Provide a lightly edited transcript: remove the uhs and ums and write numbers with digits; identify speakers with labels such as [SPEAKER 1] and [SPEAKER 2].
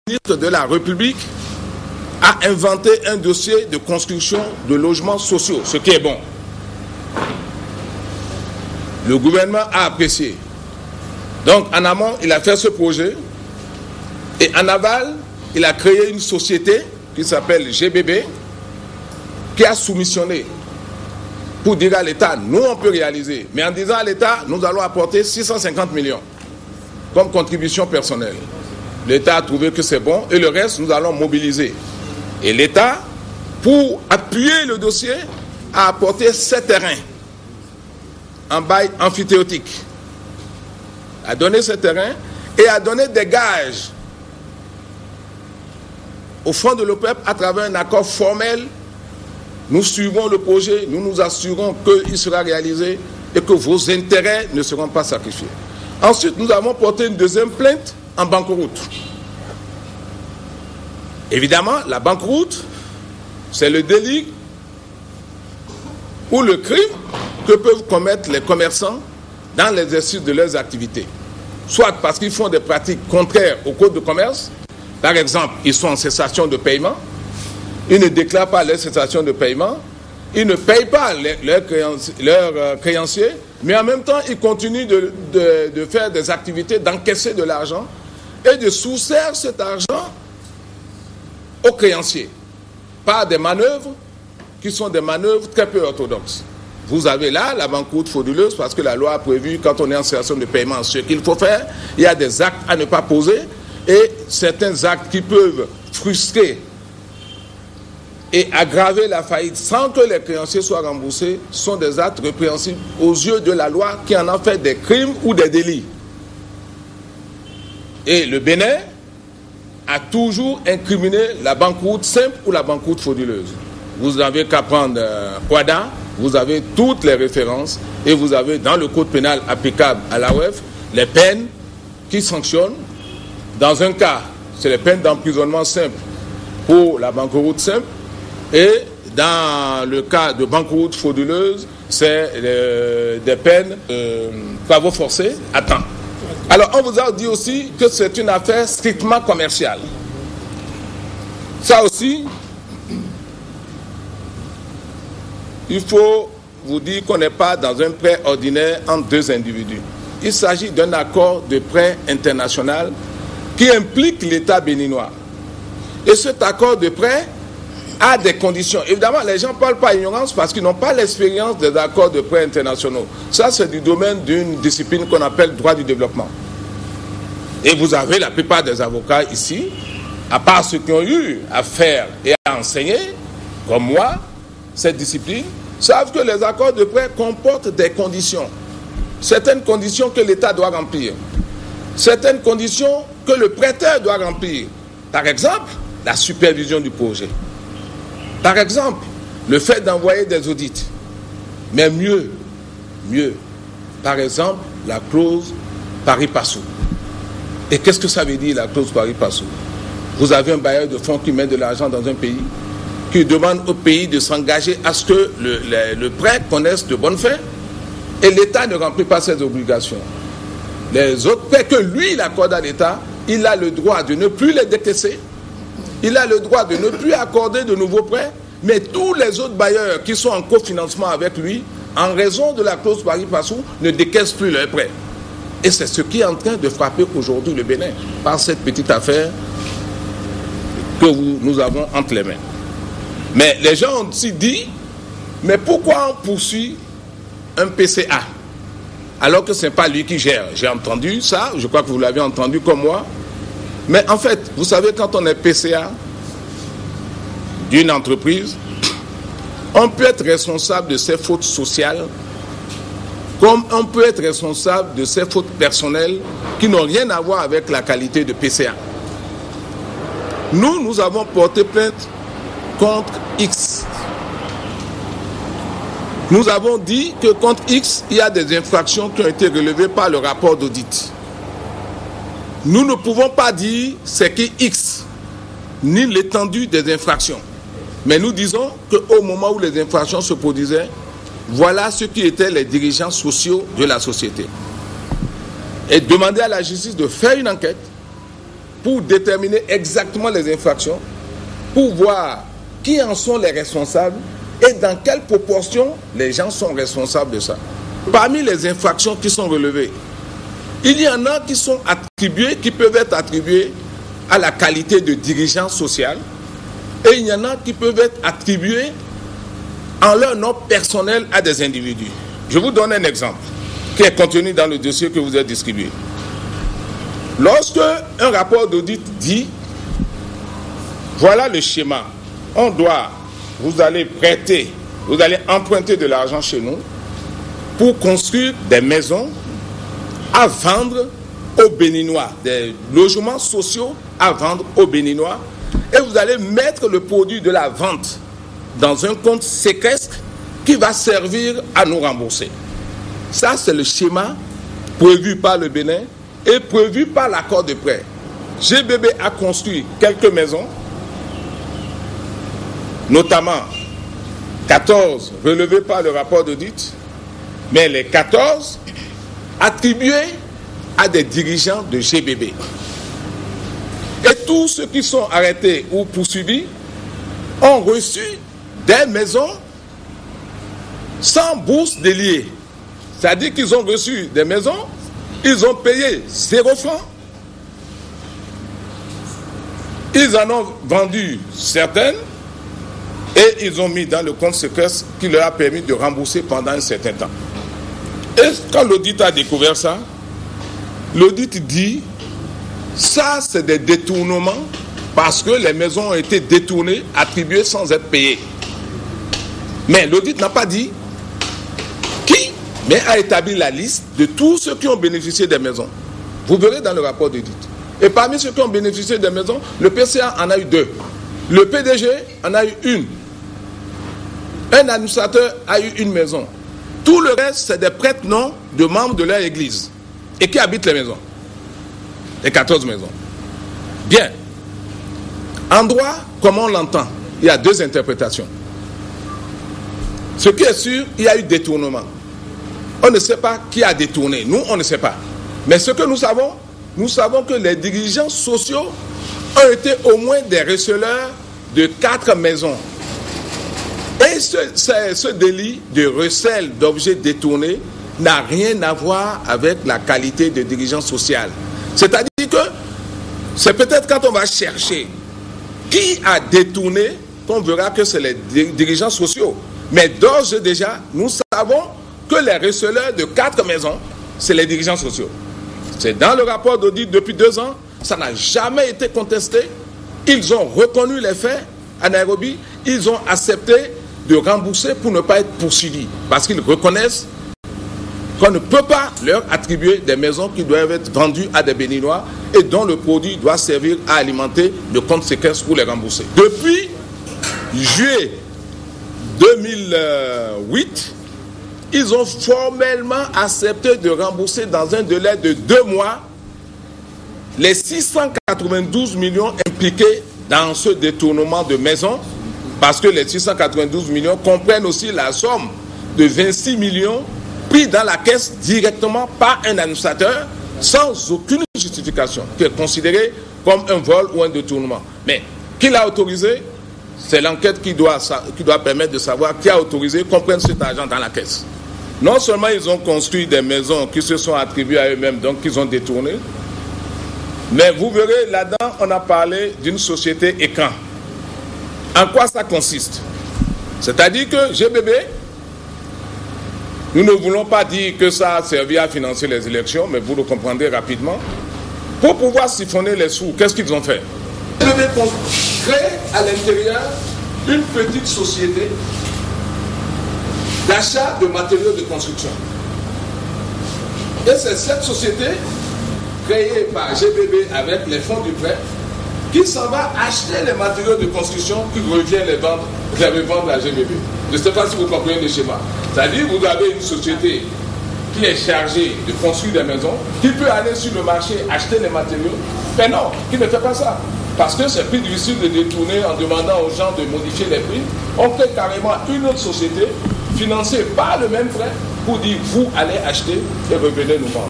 [SPEAKER 1] ministre de la République a inventé un dossier de construction de logements sociaux, ce qui est bon. Le gouvernement a apprécié. Donc, en amont, il a fait ce projet. Et en aval, il a créé une société qui s'appelle GBB, qui a soumissionné pour dire à l'État, nous, on peut réaliser. Mais en disant à l'État, nous allons apporter 650 millions comme contribution personnelle. L'État a trouvé que c'est bon et le reste, nous allons mobiliser. Et l'État, pour appuyer le dossier, a apporté 7 terrains en bail amphithéotique. A donné ces terrains et a donné des gages au fond de l'OPEP à travers un accord formel. Nous suivons le projet, nous nous assurons qu'il sera réalisé et que vos intérêts ne seront pas sacrifiés. Ensuite, nous avons porté une deuxième plainte en banqueroute. Évidemment, la banqueroute, c'est le délit ou le crime que peuvent commettre les commerçants dans l'exercice de leurs activités. Soit parce qu'ils font des pratiques contraires au code de commerce, par exemple, ils sont en cessation de paiement, ils ne déclarent pas leur cessation de paiement, ils ne payent pas leurs créanciers, mais en même temps, ils continuent de faire des activités, d'encaisser de l'argent et de soustraire cet argent aux créanciers par des manœuvres qui sont des manœuvres très peu orthodoxes. Vous avez là la banqueroute frauduleuse parce que la loi a prévu, quand on est en situation de paiement, ce qu'il faut faire. Il y a des actes à ne pas poser et certains actes qui peuvent frustrer et aggraver la faillite sans que les créanciers soient remboursés sont des actes répréhensibles aux yeux de la loi qui en a fait des crimes ou des délits. Et le Bénin a toujours incriminé la banqueroute simple ou la banqueroute frauduleuse. Vous n'avez qu'à prendre Kwada, vous avez toutes les références et vous avez dans le code pénal applicable à l'AOF les peines qui sanctionnent. Dans un cas, c'est les peines d'emprisonnement simple pour la banqueroute simple et dans le cas de banqueroute frauduleuse, c'est des peines de travaux forcés à temps. Alors, on vous a dit aussi que c'est une affaire strictement commerciale. Ça aussi, il faut vous dire qu'on n'est pas dans un prêt ordinaire entre deux individus. Il s'agit d'un accord de prêt international qui implique l'État béninois. Et cet accord de prêt a des conditions. Évidemment, les gens ne parlent pas ignorance parce qu'ils n'ont pas l'expérience des accords de prêt internationaux. Ça, c'est du domaine d'une discipline qu'on appelle droit du développement. Et vous avez la plupart des avocats ici, à part ceux qui ont eu à faire et à enseigner, comme moi, cette discipline, savent que les accords de prêt comportent des conditions. Certaines conditions que l'État doit remplir. Certaines conditions que le prêteur doit remplir. Par exemple, la supervision du projet. Par exemple, le fait d'envoyer des audits. Mais mieux, par exemple, la clause pari passu. Et qu'est-ce que ça veut dire, la clause pari passu? Vous avez un bailleur de fonds qui met de l'argent dans un pays, qui demande au pays de s'engager à ce que le prêt connaisse de bonnes fins, et l'État ne remplit pas ses obligations. Les autres prêts que lui, il accorde à l'État, il a le droit de ne plus les décaisser, il a le droit de ne plus accorder de nouveaux prêts, mais tous les autres bailleurs qui sont en cofinancement avec lui, en raison de la clause pari passu, ne décaissent plus leurs prêts. Et c'est ce qui est en train de frapper aujourd'hui le Bénin, par cette petite affaire que nous avons entre les mains. Mais les gens ont aussi dit, mais pourquoi on poursuit un PCA alors que ce n'est pas lui qui gère? J'ai entendu ça, je crois que vous l'avez entendu comme moi. Mais en fait, vous savez, quand on est PCA d'une entreprise, on peut être responsable de ses fautes sociales comme on peut être responsable de ses fautes personnelles qui n'ont rien à voir avec la qualité de PCA. Nous avons porté plainte contre X. Nous avons dit que contre X, il y a des infractions qui ont été relevées par le rapport d'audit. Nous ne pouvons pas dire c'est qui X, ni l'étendue des infractions. Mais nous disons qu'au moment où les infractions se produisaient, voilà ce qui étaient les dirigeants sociaux de la société. Et demander à la justice de faire une enquête pour déterminer exactement les infractions, pour voir qui en sont les responsables et dans quelle proportion les gens sont responsables de ça. Parmi les infractions qui sont relevées, il y en a qui sont attribuées, qui peuvent être attribuées à la qualité de dirigeant social, et il y en a qui peuvent être attribuées en leur nom personnel à des individus. Je vous donne un exemple qui est contenu dans le dossier que vous avez distribué. Lorsque un rapport d'audit dit, voilà le schéma, vous allez prêter, vous allez emprunter de l'argent chez nous pour construire des maisons à vendre aux Béninois, des logements sociaux à vendre aux Béninois, et vous allez mettre le produit de la vente dans un compte séquestre qui va servir à nous rembourser. Ça, c'est le schéma prévu par le Bénin et prévu par l'accord de prêt. GBB a construit quelques maisons, notamment 14 relevées par le rapport d'audit, mais les 14 attribués à des dirigeants de GBB. Et tous ceux qui sont arrêtés ou poursuivis ont reçu des maisons sans bourse déliée. C'est-à-dire qu'ils ont reçu des maisons, ils ont payé 0 francs, ils en ont vendu certaines et ils ont mis dans le compte séquestre qui leur a permis de rembourser pendant un certain temps. Et quand l'audit a découvert ça, l'audit dit, ça c'est des détournements parce que les maisons ont été détournées, attribuées sans être payées. Mais l'audit n'a pas dit qui, mais a établi la liste de tous ceux qui ont bénéficié des maisons. Vous verrez dans le rapport d'audit. Et parmi ceux qui ont bénéficié des maisons, le PCA en a eu 2. Le PDG en a eu 1. Un administrateur a eu 1 maison. Tout le reste, c'est des prête-noms de membres de leur église et qui habitent les maisons. Les 14 maisons. Bien. En droit, comme on l'entend, il y a 2 interprétations. Ce qui est sûr, il y a eu détournement. On ne sait pas qui a détourné. Nous, on ne sait pas. Mais ce que nous savons que les dirigeants sociaux ont été au moins des receleurs de 4 maisons. Et ce délit de recel d'objets détournés n'a rien à voir avec la qualité de dirigeant social. C'est-à-dire que c'est peut-être quand on va chercher qui a détourné qu'on verra que c'est les dirigeants sociaux. Mais d'ores et déjà, nous savons que les receleurs de 4 maisons, c'est les dirigeants sociaux. C'est dans le rapport d'audit depuis 2 ans, ça n'a jamais été contesté. Ils ont reconnu les faits à Nairobi, ils ont accepté de rembourser pour ne pas être poursuivis. Parce qu'ils reconnaissent qu'on ne peut pas leur attribuer des maisons qui doivent être vendues à des Béninois et dont le produit doit servir à alimenter le compte séquestre pour les rembourser. Depuis juillet 2008, ils ont formellement accepté de rembourser dans un délai de 2 mois les 692 millions impliqués dans ce détournement de maisons, parce que les 692 millions comprennent aussi la somme de 26 millions pris dans la caisse directement par un administrateur sans aucune justification, qui est considéré comme un vol ou un détournement. Mais qui l'a autorisé? C'est l'enquête qui doit permettre de savoir qui a autorisé qu'on prenne cet argent dans la caisse. Non seulement ils ont construit des maisons qui se sont attribuées à eux-mêmes, donc qu'ils ont détournées, mais vous verrez, là-dedans, on a parlé d'une société écran. En quoi ça consiste? C'est-à-dire que GBB, nous ne voulons pas dire que ça a servi à financer les élections, mais vous le comprendrez rapidement. Pour pouvoir siphonner les sous, qu'est-ce qu'ils ont fait? GBB crée à l'intérieur une petite société d'achat de matériaux de construction. Et c'est cette société créée par GBB avec les fonds du prêt qui s'en va acheter les matériaux de construction qui revient les revendre à GBB. Je ne sais pas si vous comprenez le schéma. C'est-à-dire que vous avez une société qui est chargée de construire des maisons, qui peut aller sur le marché acheter les matériaux, mais non, qui ne fait pas ça. Parce que c'est plus difficile de détourner en demandant aux gens de modifier les prix. On fait carrément une autre société financée par le même prêt pour dire vous allez acheter et revenez nous vendre.